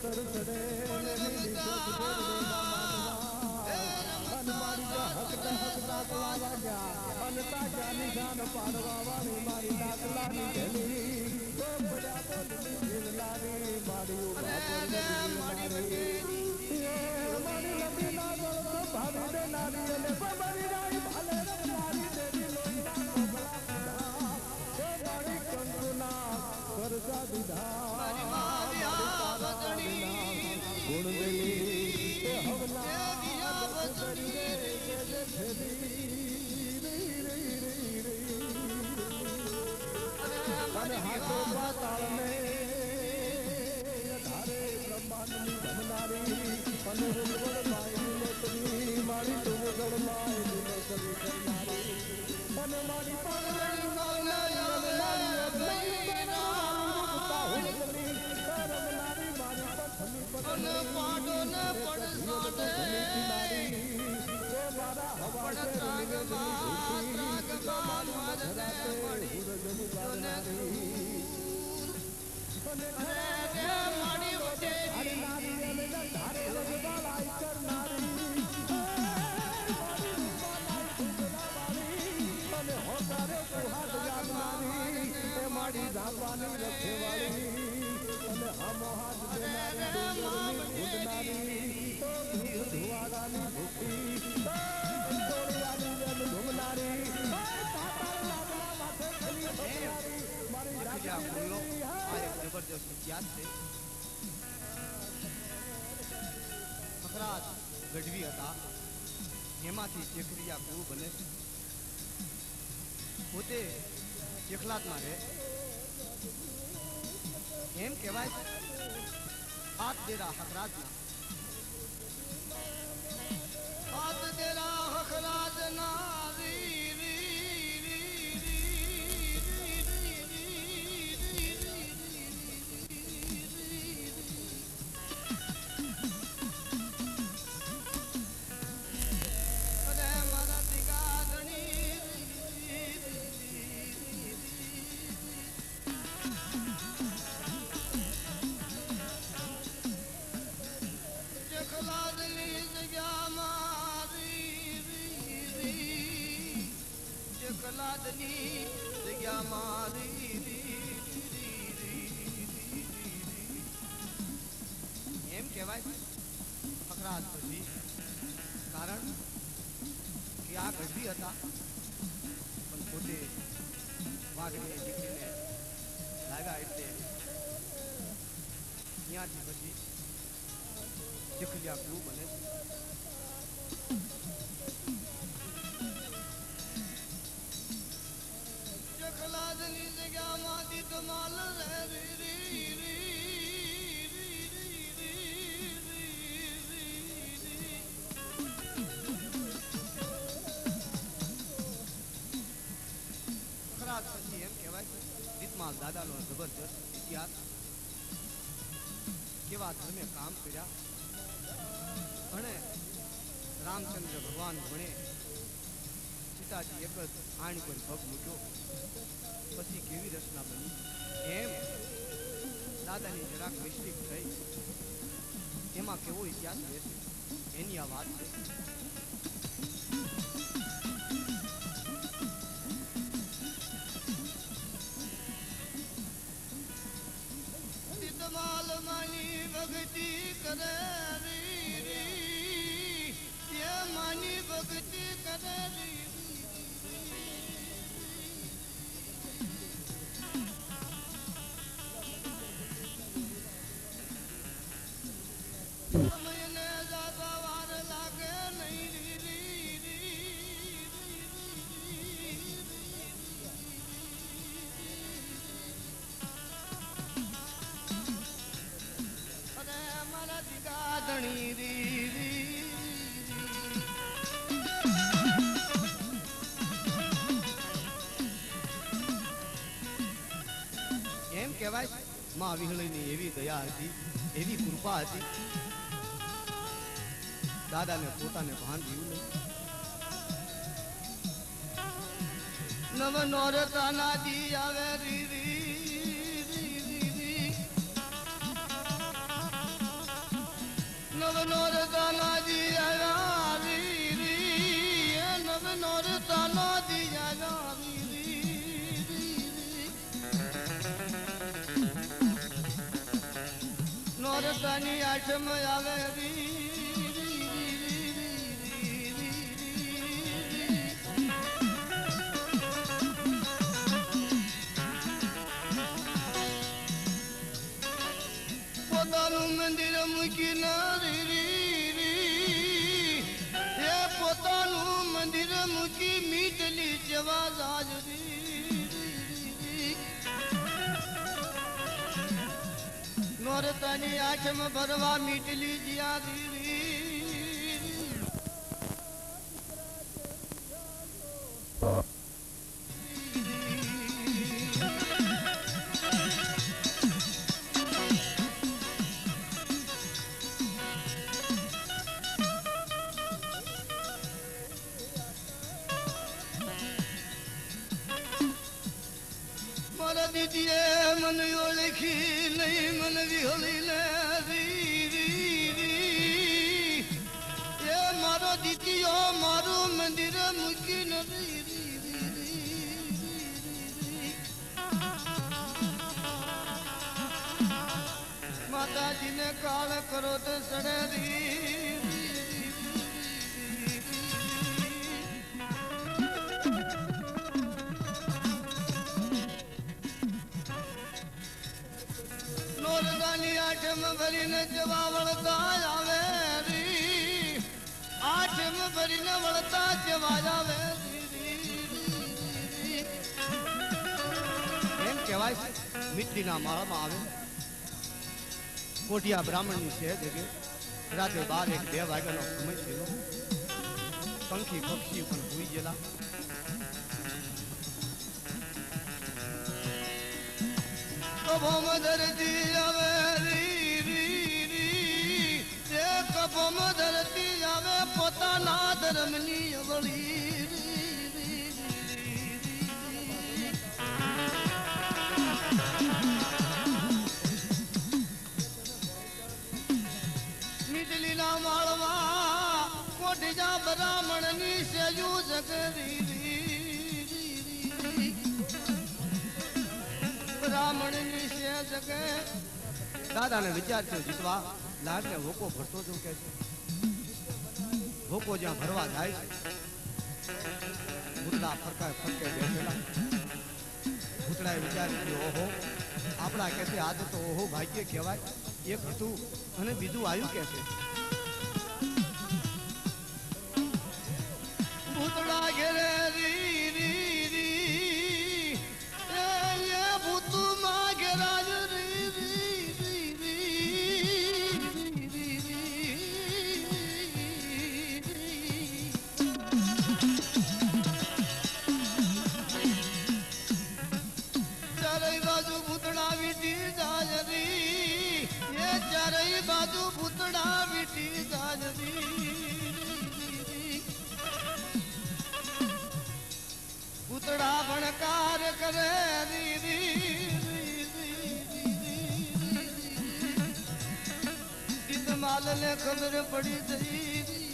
Sir ચડે નિશાન પાડવા વાળી મારી દાખલાની ઢેલી મારી લંબી ના ભાવી દે નારી અને મારી રાઈ ભાલે મારી દેવી મારી કંકુના કરજા દીધા ગુણ દેલી હવલા અને હાથો પાતાળને ધારે બ્રહ્માંડની ધમનારી અને રૂગળ માયની લોટરી મારી રૂગળ માયની લોટરી કરનારી અને મારી પાગલની નારી અને મારી અધરી કરનારી હુલગલી કરનારી મારી પથની પથની પાડો ન પડસાડે મારા હવા છે ત્રાગમાં મારને મળી મારી વચ્ચે નારી અને ધારે રજવાલાઈ કરનારી અને હોતારે સુહાગ જાગનારી એ મારી ધાવાની રખેવાળી અને હમો હાથ દેનારી ઉડનારી ધુવાડાની ભૂખી ઘૂમનારી જબરજસ્ત યાદ છે. ખખરાત ગઢવી હતા એમાંથી ચેખરિયા ગુરુ બને છે. પોતે ચેખલાતમાં રહે એમ કહેવાય હાથ દેરા ખખરાતના હાથ દેરા ખખરાતના એમ કહેવાય ખખરાત પછી કારણ કે આ ગઢવી હતા પણ પોતે વાઘની દીકરીને લાવ્યા એટલે ત્યાંથી પછી ચેખલિયા ગુરુ બને છે. ચેખલાદની જગ્યામાંથી ધમાલ પછી એમ કહેવાય રીતમાલ દાદાનો જબરજસ્ત ઇતિહાસ કેવા ધર્મે કામ કર્યા ભણે રામચંદ્ર ભગવાન ભણે સીતાજી એક જ આણી પર પગ મૂક્યો પછી કેવી રચના બની એમ દાદાની જરાક વૈશ્વિક થઈ એમાં કેવો ઇતિહાસ રહેશે એની આ વાત છે. ભક્તિ કરે માની ભક્તિ કરે સમયને જાતા વાર લાગે નહીં એમ કહેવાય માં વિહળીની એવી દયા હતી એવી કૃપા હતી દાદાને પોતાને ભાન રહ્યું નહીં. નવ નોરતાના દી આવે નોરતાની આઠમ આવે પોતાનું મંદિર મૂકી એ પોતાનું મંદિર મૂકી મીટલી જવા જાજરી નોરતાની આઠમ ભરવા મીટલી જ્યાં મારા દીદીએ મને ઓળખી નહીં મને વિહોળી લે એ મારો દીદીઓ મારું મંદિર મૂકી નથી માતાજીને કાળ કરો તો સડે નોરતાની આઠમ ભરીને જવા વળતા આવે આઠમ ભરીને વળતા જવા આવે એમ કહેવાય છે મીઠડીના માળામાં આવે કોઠિયા બ્રાહ્મણની છે જગે રાત્રે 12-1-2 વાગ્યાનો સમય થયો પંખી પક્ષી પણ ભૂઈ ગયેલા કભોમાં ધરતી આવે કભોમાં ધરતી આવે પોતાના ધર્મની અવળી મીટલીના માળમાં કોઠીજા બ્રાહ્મણની સેજુ જગરી બ્રાહ્મણની સે જગે દાદાને વિચાર છે જીતવા લાડને હોકો ભરતો જો કે છે હોકો જ્યાં ભરવા જાય છે ભૂતડા ફરકે બેઠેલા ભૂતડાએ વિચાર કર્યો ઓહો આપણા કે છે આજ તો ઓહો ભાગ્ય કહેવાય એક હતું અને બીજું આવ્યું કે છે ભૂતડા ઘેરે બાજુ ભૂતડા વીટી ગાજરી ભૂતડા ભણકાર કરે માલ ને ખબર પડી જઈ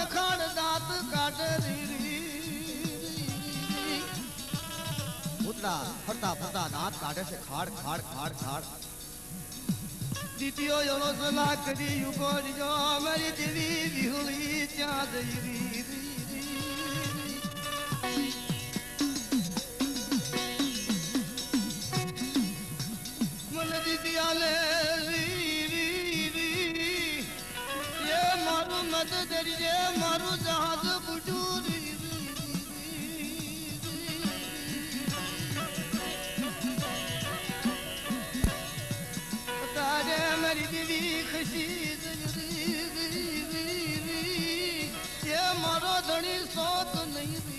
ખાડ દાંત કાઢે ભૂતડા ફરતા ફરતા દાંત કાઢે છે ખાડ ખાડ ખાડ ખાડ દીતીઓ એવો સલાહ કરી ઉભો જો મારી દેવી વિહુળી ત્યાં જઈ મને દીદી આલે મત દરિયે મારું જહાજ બુજું તારે મારી દીદી ખુશી એ મારો ધણી શોખ નહીં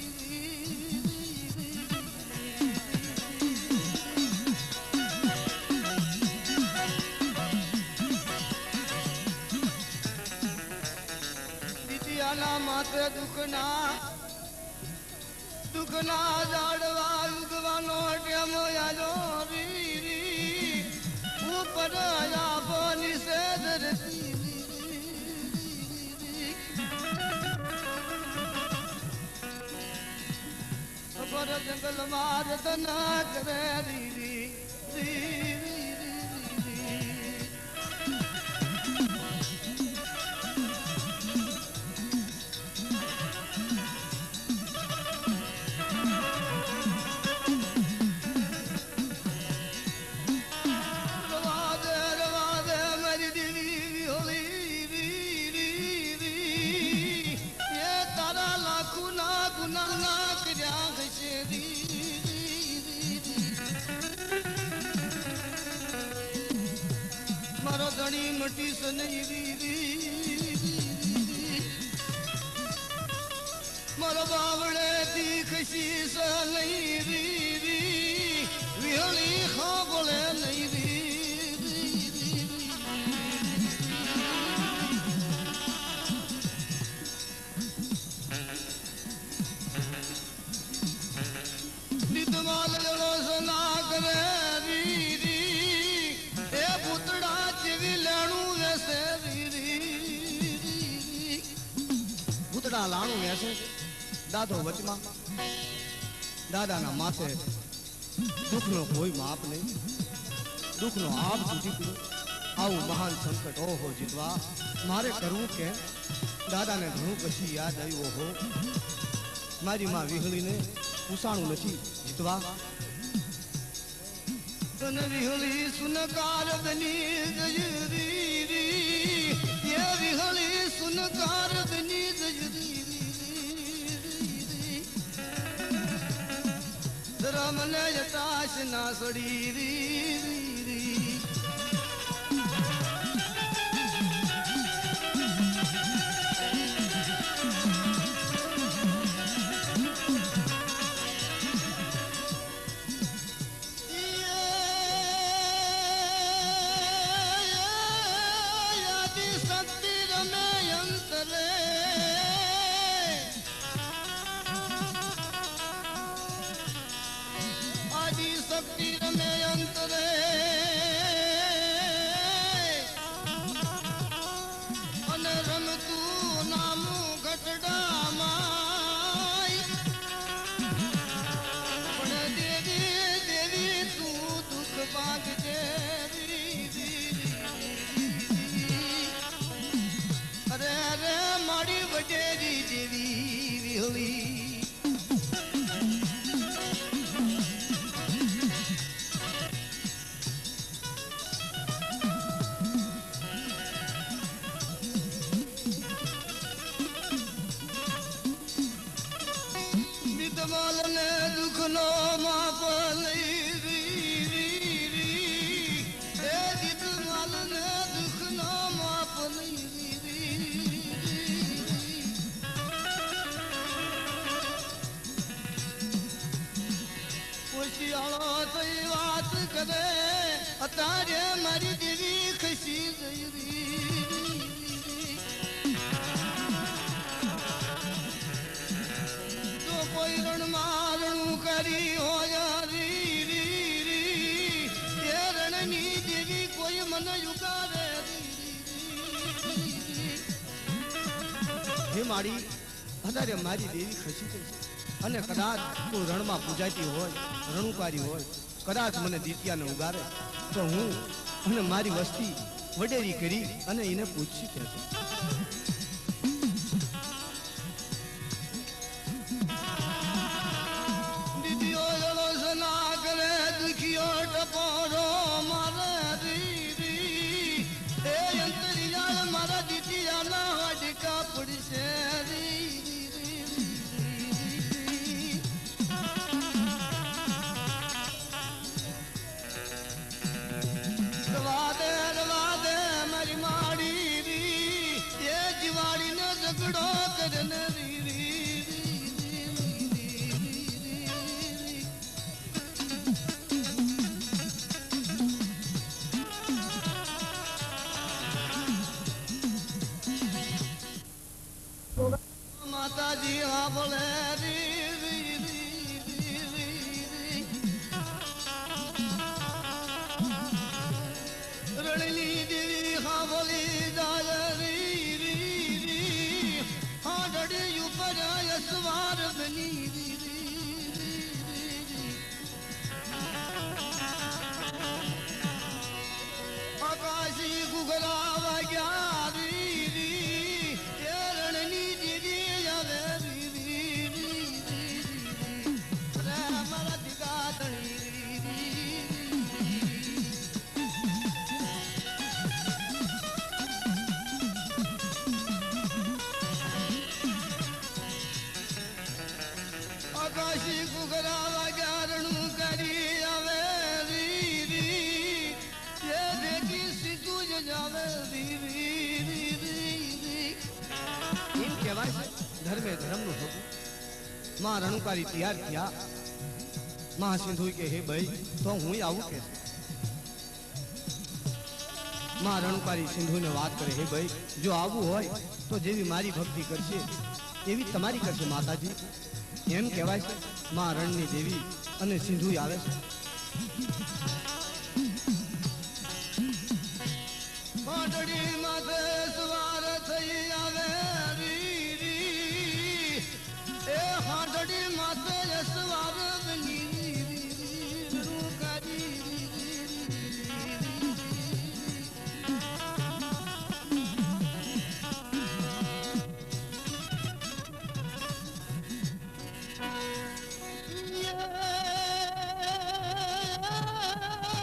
માથે દુખના જાડવા ઉગવાનો ટેમ આજો ઉપર जंगल मार तना करे री री री री धनी मटी सनई मर बावड़े दी खशी सनई री विहली खा बोले नहीं री नित माल जड़ो सना करे लाणू ऐसे दादो वचमा दादा ना माथे दुख नो कोई माप नहीं दुख नो आप तूटी पी आउ महान संकट ओ हो जितवा मारे करूं के दादा ने घणू कशी याद आई वो हो मारी मां विहली ने उसाणू नथी जितवा तन विहली सुनकार बनी गजरी री ये विहली सुनकार बनी गजरी रमने जटाश ना सड़ी री अतारे मारी देवी खसी तो कोई रण मारणू करी हो जा री ये रणनी देवी कोई मन युगारे हे मारी अतारे मारी देवी खसी અને કદાચ તું રણમાં પૂજાતી હોય રણુકારી હોય કદાચ મને દીતિયાને ઉગારે તો હું અને મારી વસ્તી વડેરી કરી અને એને પૂછી કહેતો દીદીઓ જળો સના કરે દુખિયો ટપોરો મારે રી એ અંતરિયાળ મારા દીતિયાના વાડકા પડશે રી माता जी हाँ बोले री रणनी देवी हाँ बोली जाय री हाँ डड़ी ऊपर सवार बनी ઘુઘરા વાગ્યારણું કરી આવે રી રી એ ભેગી સીધું જ જાવે રી રી રી રી રી એમ કહેવાય છે ધર્મે ધર્મનું હતું માં રણુકારી તૈયાર થયા માં સિંધુ કે હે ભાઈ તો હું આવું કે માં રણુકારી સિંધુને વાત કરે હે ભાઈ જો આવું હોય તો જેવી મારી ભક્તિ કરશે એવી તમારી કરશે માતાજી એમ કહેવાય છે માં રણની દેવી અને સિંધુ આવે છે